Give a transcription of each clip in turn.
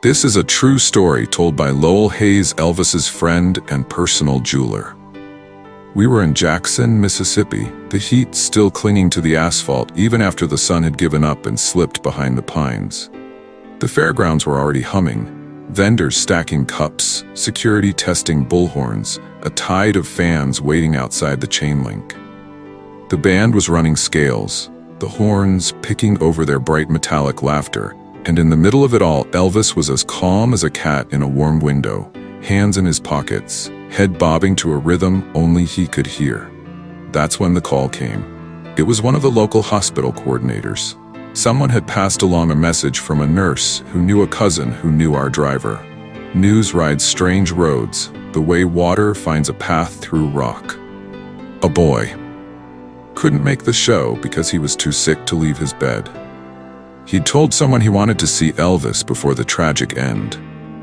This is a true story told by Lowell Hayes, Elvis's friend and personal jeweler. We were in Jackson, Mississippi, the heat still clinging to the asphalt even after the sun had given up and slipped behind the pines. The fairgrounds were already humming, vendors stacking cups, security testing bullhorns, a tide of fans waiting outside the chain link. The band was running scales, the horns picking over their bright metallic laughter, and in the middle of it all, Elvis was as calm as a cat in a warm window, hands in his pockets, head bobbing to a rhythm only he could hear. That's when the call came. It was one of the local hospital coordinators. Someone had passed along a message from a nurse who knew a cousin who knew our driver. News rides strange roads, the way water finds a path through rock. A boy couldn't make the show because he was too sick to leave his bed. He'd told someone he wanted to see Elvis before the tragic end.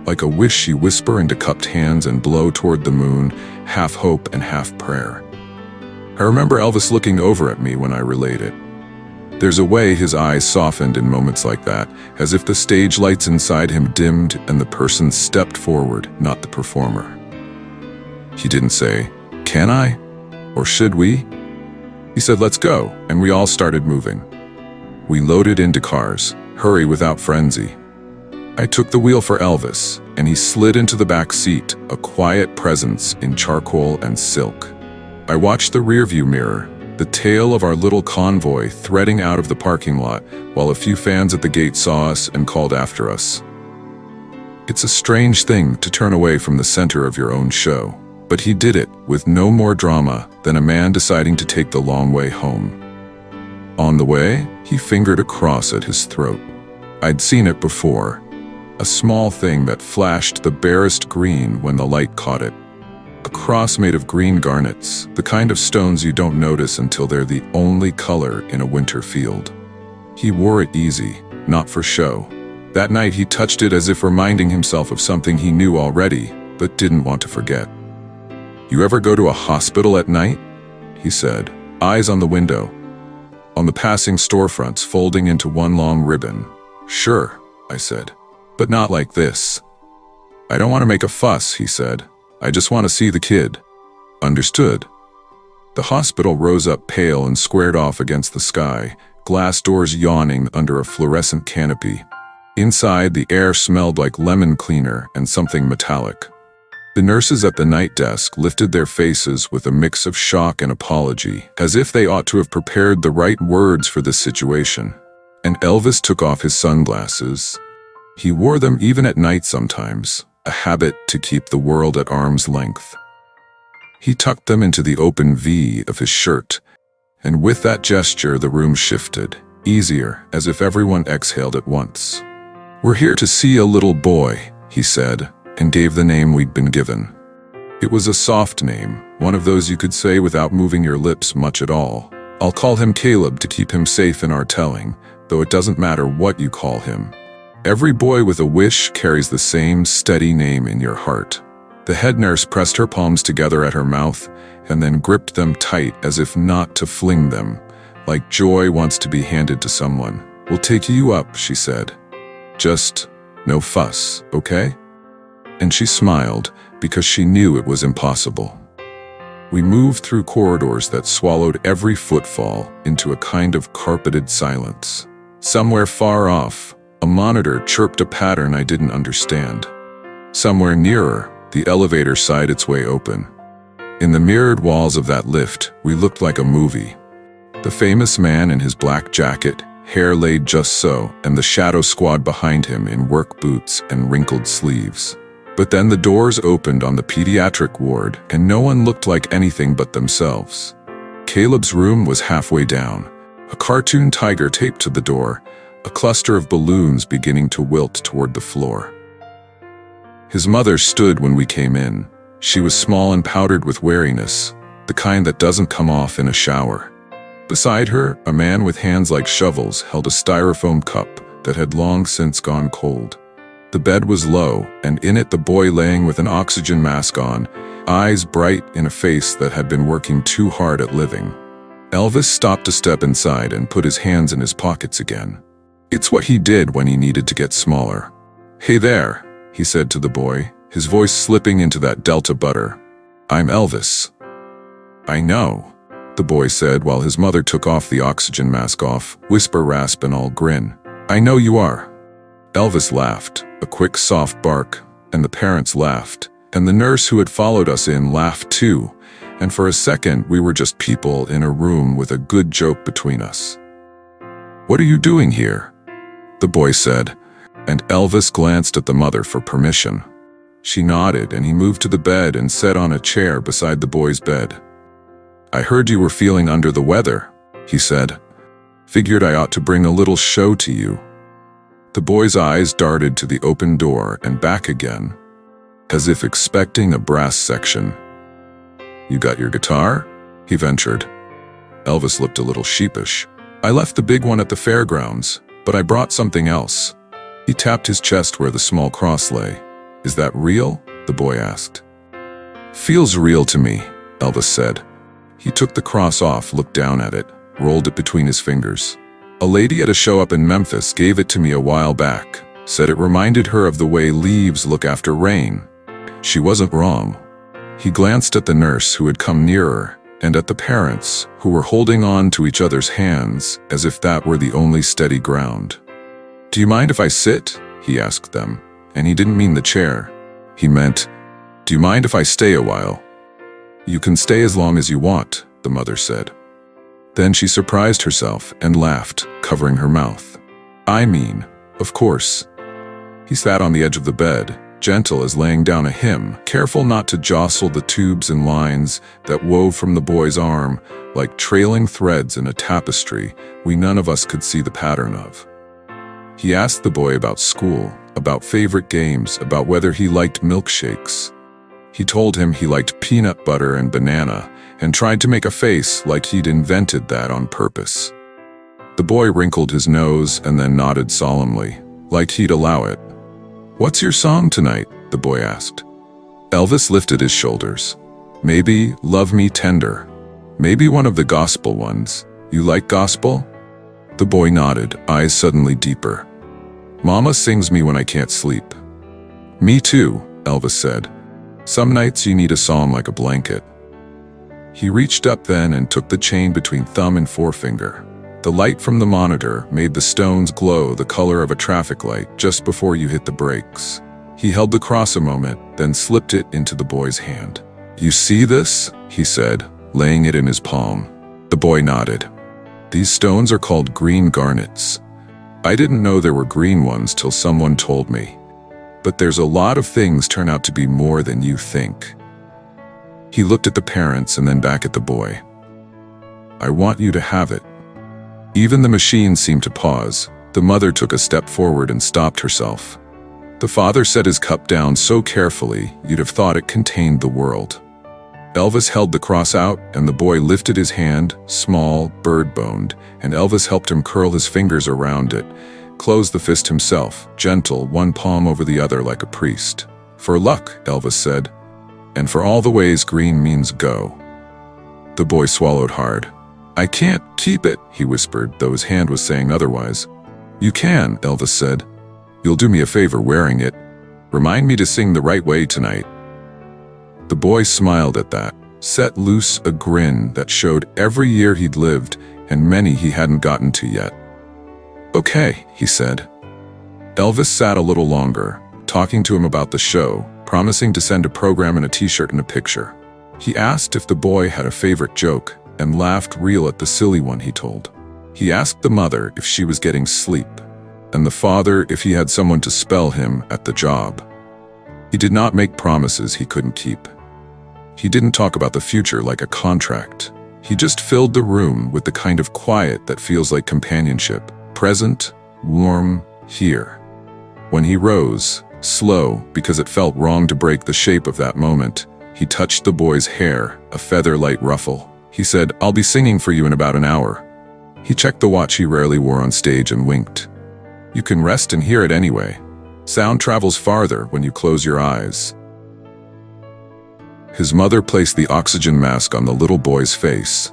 Like a wish, he whisper into cupped hands and blow toward the moon, half hope and half prayer. I remember Elvis looking over at me when I relayed it. There's a way his eyes softened in moments like that, as if the stage lights inside him dimmed and the person stepped forward, not the performer. He didn't say, "Can I?" or "Should we?" He said, "Let's go," and we all started moving. We loaded into cars, hurry without frenzy. I took the wheel for Elvis, and he slid into the back seat, a quiet presence in charcoal and silk. I watched the rearview mirror, the tail of our little convoy threading out of the parking lot, while a few fans at the gate saw us and called after us. It's a strange thing to turn away from the center of your own show, but he did it with no more drama than a man deciding to take the long way home. On the way, he fingered a cross at his throat. I'd seen it before, a small thing that flashed the barest green when the light caught it. A cross made of green garnets, the kind of stones you don't notice until they're the only color in a winter field. He wore it easy, not for show. That night he touched it as if reminding himself of something he knew already, but didn't want to forget. "You ever go to a hospital at night?" he said, eyes on the window, on the passing storefronts folding into one long ribbon. "Sure," I said, "but not like this." "I don't want to make a fuss," he said. "I just want to see the kid." "Understood." The hospital rose up pale and squared off against the sky, glass doors yawning under a fluorescent canopy. Inside, the air smelled like lemon cleaner and something metallic. The nurses at the night desk lifted their faces with a mix of shock and apology, as if they ought to have prepared the right words for this situation. And Elvis took off his sunglasses. He wore them even at night sometimes, a habit to keep the world at arm's length. He tucked them into the open V of his shirt, and with that gesture the room shifted, easier, as if everyone exhaled at once. "We're here to see a little boy," he said, and gave the name we'd been given. It was a soft name, one of those you could say without moving your lips much at all. "I'll call him Caleb to keep him safe in our telling, though it doesn't matter what you call him. Every boy with a wish carries the same steady name in your heart." The head nurse pressed her palms together at her mouth and then gripped them tight as if not to fling them, like joy wants to be handed to someone. "We'll take you up," she said. "Just no fuss, okay?" And she smiled because she knew it was impossible. We moved through corridors that swallowed every footfall into a kind of carpeted silence. Somewhere far off, a monitor chirped a pattern I didn't understand. Somewhere nearer, the elevator sighed its way open. In the mirrored walls of that lift, we looked like a movie. The famous man in his black jacket, hair laid just so, and the shadow squad behind him in work boots and wrinkled sleeves. But then the doors opened on the pediatric ward, and no one looked like anything but themselves. Caleb's room was halfway down, a cartoon tiger taped to the door, a cluster of balloons beginning to wilt toward the floor. His mother stood when we came in. She was small and powdered with wariness, the kind that doesn't come off in a shower. Beside her, a man with hands like shovels held a styrofoam cup that had long since gone cold. The bed was low, and in it the boy laying with an oxygen mask on, eyes bright in a face that had been working too hard at living. Elvis stopped a step inside and put his hands in his pockets again. It's what he did when he needed to get smaller. "Hey there," he said to the boy, his voice slipping into that Delta butter. "I'm Elvis." "I know," the boy said while his mother took off the oxygen mask off, whisper rasp and all grin. "I know you are." Elvis laughed, a quick soft bark, and the parents laughed, and the nurse who had followed us in laughed too, and for a second we were just people in a room with a good joke between us. "What are you doing here?" the boy said, and Elvis glanced at the mother for permission. She nodded and he moved to the bed and sat on a chair beside the boy's bed. "I heard you were feeling under the weather," he said. "Figured I ought to bring a little show to you." The boy's eyes darted to the open door and back again, as if expecting a brass section. "You got your guitar?" he ventured. Elvis looked a little sheepish. "I left the big one at the fairgrounds, but I brought something else." He tapped his chest where the small cross lay. "Is that real?" the boy asked. "Feels real to me," Elvis said. He took the cross off, looked down at it, rolled it between his fingers. "A lady at a show up in Memphis gave it to me a while back, said it reminded her of the way leaves look after rain." She wasn't wrong. He glanced at the nurse who had come nearer, and at the parents who were holding on to each other's hands as if that were the only steady ground. "Do you mind if I sit?" he asked them, and he didn't mean the chair. He meant, "Do you mind if I stay a while?" "You can stay as long as you want," the mother said. Then she surprised herself and laughed, covering her mouth. "I mean, of course." He sat on the edge of the bed, gentle as laying down a hymn, careful not to jostle the tubes and lines that wove from the boy's arm like trailing threads in a tapestry we none of us could see the pattern of. He asked the boy about school, about favorite games, about whether he liked milkshakes. He told him he liked peanut butter and banana, and tried to make a face like he'd invented that on purpose. The boy wrinkled his nose and then nodded solemnly, like he'd allow it. "What's your song tonight?" the boy asked. Elvis lifted his shoulders. "Maybe Love Me Tender. Maybe one of the gospel ones. You like gospel?" The boy nodded, eyes suddenly deeper. "Mama sings me when I can't sleep." "Me too," Elvis said. "Some nights you need a song like a blanket." He reached up then and took the chain between thumb and forefinger. The light from the monitor made the stones glow the color of a traffic light just before you hit the brakes. He held the cross a moment, then slipped it into the boy's hand. "You see this?" he said, laying it in his palm. The boy nodded. "These stones are called green garnets. I didn't know there were green ones till someone told me. But there's a lot of things turn out to be more than you think." He looked at the parents and then back at the boy. "I want you to have it." Even the machine seemed to pause. The mother took a step forward and stopped herself. The father set his cup down so carefully you'd have thought it contained the world. Elvis held the cross out and the boy lifted his hand, small, bird-boned, and Elvis helped him curl his fingers around it, close the fist himself, gentle, one palm over the other like a priest. "For luck," Elvis said, "and for all the ways green means go." The boy swallowed hard. "I can't keep it," he whispered, though his hand was saying otherwise. "You can," Elvis said. "You'll do me a favor wearing it. Remind me to sing the right way tonight." The boy smiled at that, set loose a grin that showed every year he'd lived and many he hadn't gotten to yet. "Okay," he said. Elvis sat a little longer, talking to him about the show, promising to send a program and a t-shirt and a picture. He asked if the boy had a favorite joke, and laughed real at the silly one he told. He asked the mother if she was getting sleep, and the father if he had someone to spell him at the job. He did not make promises he couldn't keep. He didn't talk about the future like a contract. He just filled the room with the kind of quiet that feels like companionship, present, warm, here. When he rose, slow because it felt wrong to break the shape of that moment, he touched the boy's hair, a feather-light ruffle. He said, "I'll be singing for you in about an hour." He checked the watch he rarely wore on stage and winked. "You can rest and hear it anyway. Sound travels farther when you close your eyes." His mother placed the oxygen mask on the little boy's face.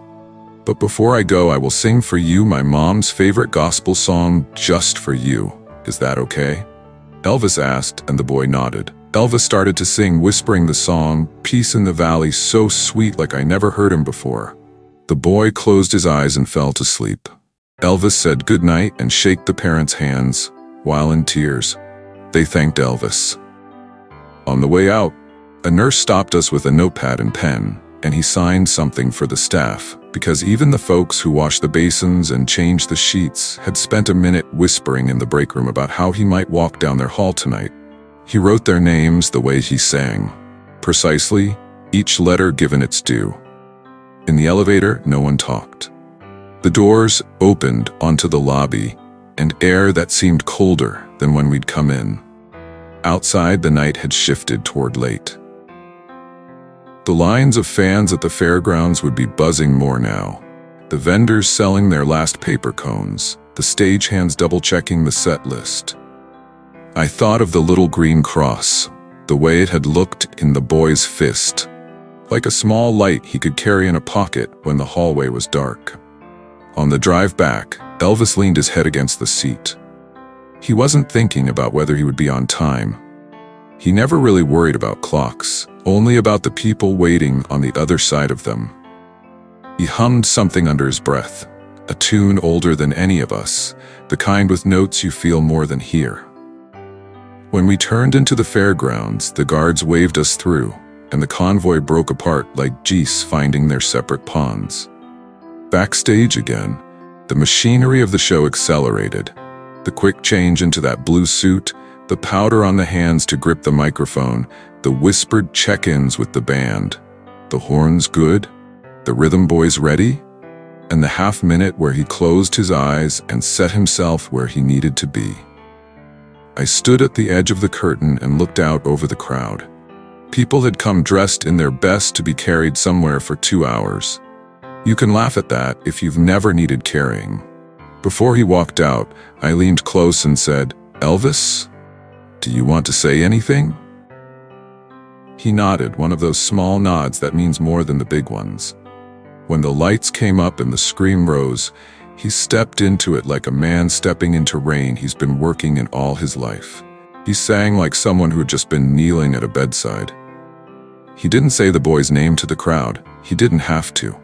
"But before I go, I will sing for you my mom's favorite gospel song just for you. Is that okay?" Elvis asked, and the boy nodded. Elvis started to sing, whispering the song, "Peace in the Valley," so sweet like I never heard him before. The boy closed his eyes and fell to sleep. Elvis said goodnight and shook the parents' hands, while in tears. They thanked Elvis. On the way out, a nurse stopped us with a notepad and pen, and he signed something for the staff, because even the folks who washed the basins and changed the sheets had spent a minute whispering in the break room about how he might walk down their hall tonight. He wrote their names the way he sang, precisely, each letter given its due. In the elevator, no one talked. The doors opened onto the lobby, and air that seemed colder than when we'd come in. Outside, the night had shifted toward late. The lines of fans at the fairgrounds would be buzzing more now. The vendors selling their last paper cones, the stagehands double-checking the set list. I thought of the little green cross, the way it had looked in the boy's fist, like a small light he could carry in a pocket when the hallway was dark. On the drive back, Elvis leaned his head against the seat. He wasn't thinking about whether he would be on time. He never really worried about clocks, only about the people waiting on the other side of them. He hummed something under his breath, a tune older than any of us, the kind with notes you feel more than hear. When we turned into the fairgrounds, the guards waved us through, and the convoy broke apart like geese finding their separate ponds. Backstage again, the machinery of the show accelerated. The quick change into that blue suit, the powder on the hands to grip the microphone, the whispered check-ins with the band. The horns good? The rhythm boys ready? And the half-minute where he closed his eyes and set himself where he needed to be. I stood at the edge of the curtain and looked out over the crowd. People had come dressed in their best to be carried somewhere for 2 hours. You can laugh at that if you've never needed carrying. Before he walked out, I leaned close and said, "Elvis, do you want to say anything?" He nodded, one of those small nods that means more than the big ones. When the lights came up and the scream rose, he stepped into it like a man stepping into rain he's been working in all his life. He sang like someone who had just been kneeling at a bedside. He didn't say the boy's name to the crowd. He didn't have to.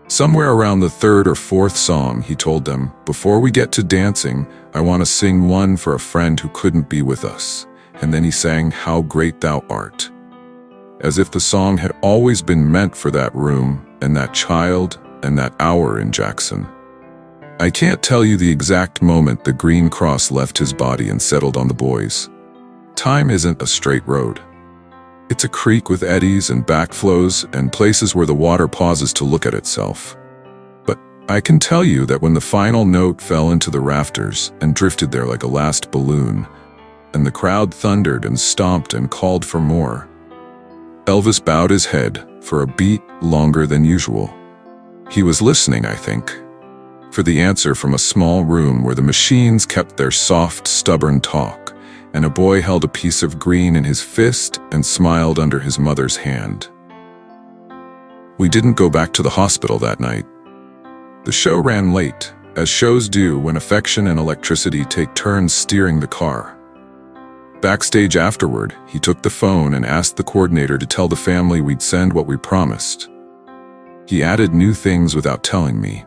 Somewhere around the third or fourth song, he told them, "Before we get to dancing, I want to sing one for a friend who couldn't be with us." And then he sang, "How Great Thou Art," as if the song had always been meant for that room and that child and that hour in Jackson. I can't tell you the exact moment the green cross left his body and settled on the boys. Time isn't a straight road. It's a creek with eddies and backflows and places where the water pauses to look at itself. But I can tell you that when the final note fell into the rafters and drifted there like a last balloon, and the crowd thundered and stomped and called for more, Elvis bowed his head for a beat longer than usual. He was listening, I think, for the answer from a small room where the machines kept their soft, stubborn talk, and a boy held a piece of green in his fist and smiled under his mother's hand. We didn't go back to the hospital that night. The show ran late, as shows do when affection and electricity take turns steering the car. Backstage afterward, he took the phone and asked the coordinator to tell the family we'd send what we promised. He added new things without telling me.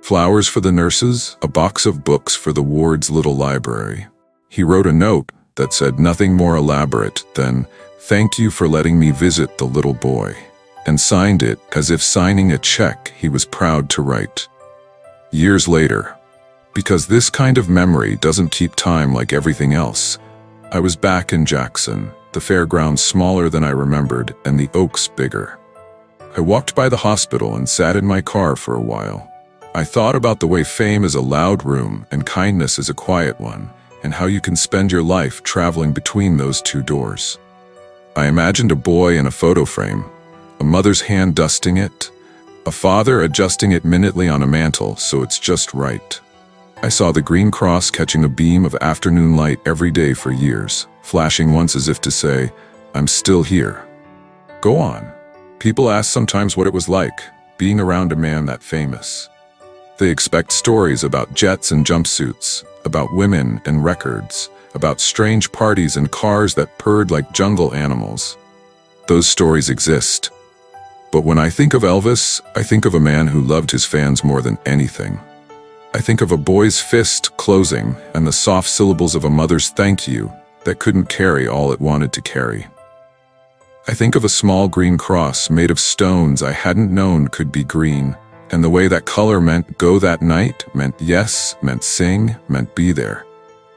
Flowers for the nurses, a box of books for the ward's little library. He wrote a note that said nothing more elaborate than, "Thank you for letting me visit the little boy," and signed it as if signing a check he was proud to write. Years later, because this kind of memory doesn't keep time like everything else, I was back in Jackson, the fairgrounds smaller than I remembered and the oaks bigger. I walked by the hospital and sat in my car for a while. I thought about the way fame is a loud room and kindness is a quiet one, and how you can spend your life traveling between those two doors. I imagined a boy in a photo frame, a mother's hand dusting it, a father adjusting it minutely on a mantle so it's just right. I saw the green cross catching a beam of afternoon light every day for years, flashing once as if to say, "I'm still here. Go on." People ask sometimes what it was like, being around a man that famous. They expect stories about jets and jumpsuits, about women and records, about strange parties and cars that purred like jungle animals. Those stories exist. But when I think of Elvis, I think of a man who loved his fans more than anything. I think of a boy's fist closing and the soft syllables of a mother's thank you that couldn't carry all it wanted to carry. I think of a small green cross made of stones I hadn't known could be green, and the way that color meant go that night, meant yes, meant sing, meant be there.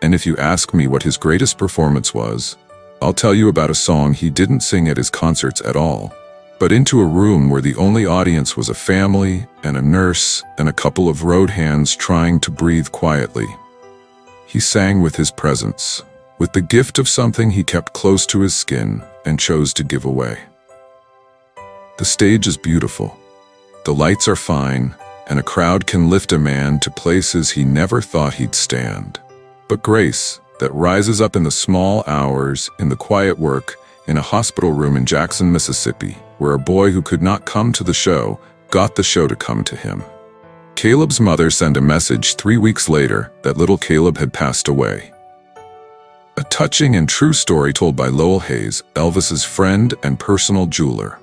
And if you ask me what his greatest performance was, I'll tell you about a song he didn't sing at his concerts at all, but into a room where the only audience was a family and a nurse and a couple of road hands trying to breathe quietly. He sang with his presence, with the gift of something he kept close to his skin and chose to give away. The stage is beautiful. The lights are fine, and a crowd can lift a man to places he never thought he'd stand. But grace, that rises up in the small hours, in the quiet work, in a hospital room in Jackson, Mississippi, where a boy who could not come to the show got the show to come to him. Caleb's mother sent a message 3 weeks later that little Caleb had passed away. A touching and true story told by Lowell Hayes, Elvis's friend and personal jeweler.